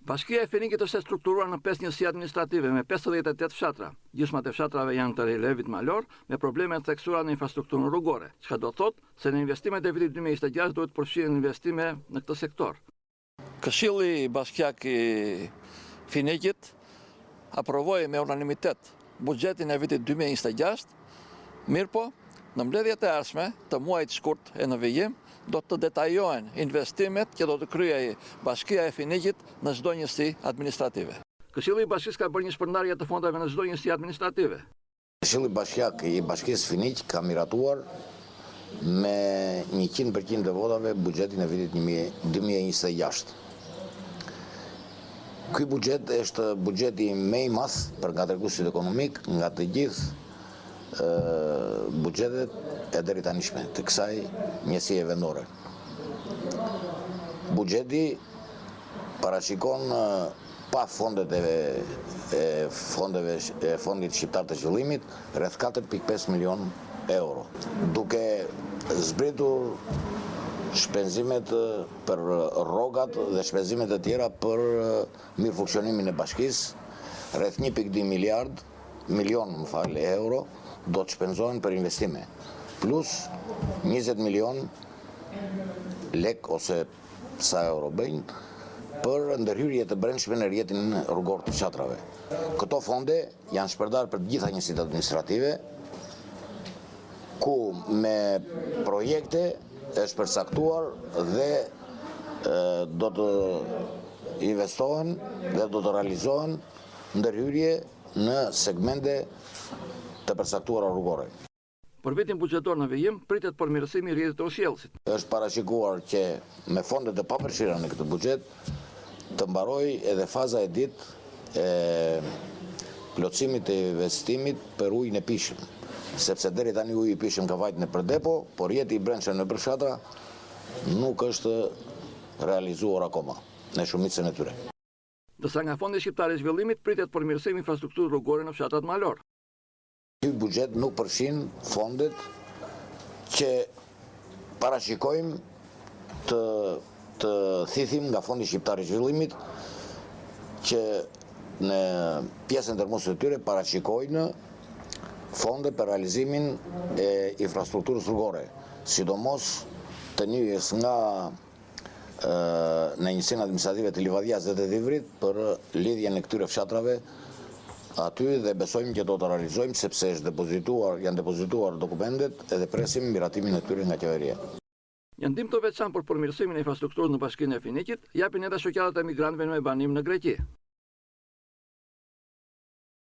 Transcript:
Bashkia e Finikit është strukturuar në 5 njësi administrative me 58 fshatra. Gjysmat e fshatrave janë të relevit malor me probleme të theksuara në infrastrukturën rrugore, çka do thotë se në investimet e vitit 2026 duhet përfshirën investime në këtë sektor. Këshilli Bashkiak i Finikit aprovoi me unanimitet buxhetin e vitit 2026, mirëpo në mbledhjet e ardhshme të muajit shkurt e në vijim do të detajohen investimet që do të kryej Bashkia e Finikit në çdo njësi administrative. Këshilli i Bashkisë ka bërë një shpërndarje të fondave në çdo njësi administrative. Këshilli Bashkiak i Bashkisë Finik ka miratuar me 100% të votave buxhetin e vitit 2026. Ky buxhet është buxheti më i madh për nga treguesit ekonomik nga të gjithë buxhetet e deri tanishme të kësaj njësie vendore. Buxheti parashikon pa fondet e Fondit Shqiptar të Zhvillimit rreth 4.5 milion euro, duke zbritur shpenzimet për rrogat dhe shpenzimet e tjera për mirë funksionimin e bashkisë, rreth 1.2 milion euro do të shpenzohen për investime, plus 20 milion lek ose sa euro bëjnë për ndërhyrje të brendshme në rrjetin rrugor të fshatrave. Këto fonde janë shpërndarë për të gjitha njësitë administrative, ku me projekte është përcaktuar dhe do të investohen dhe do të realizohen ndërhyrje në segmente të përcaktuara rrugore. Për vitin buxhetor në vijim pritet përmirësimi i rrjetit të Ujësjellësit. Është parashikuar që me fondet e papërfshira në këtë buxhet të mbarojë edhe faza e dytë e plotësimit të investimit për ujin e pishëm, sepse deri tani uji i pishëm ka vajtur nëpër depo, por rrjeti i brendshëm nëpër fshatra nuk është realizuar akoma në shumicën e tyre. Ndërsa nga Fondi Shqiptar i Zhvillimit pritet përmirësimi i infrastrukturës rrugore në fshatrat malor. Ky buxhet nuk përfshin fondet që parashikojmë të thithim nga Fondi Shqiptar i Zhvillimit, që në pjesën tërmuese të tyre parashikojnë fonde për realizimin e infrastrukturës rrugore, sidomos të njëjës nga në njësinë administrative të Livadias dhe të Divrit për lidhjen e këtyre fshatrave aty, dhe besojmë që do të realizojmë sepse janë depozituar dokumentet edhe presim miratimin e tyre nga qeveria. Një ndihmë të veçantë për përmirësimin e infrastrukturës në Bashkinë e Finikit japin edhe shoqatat e migrantëve me banim në Greqi.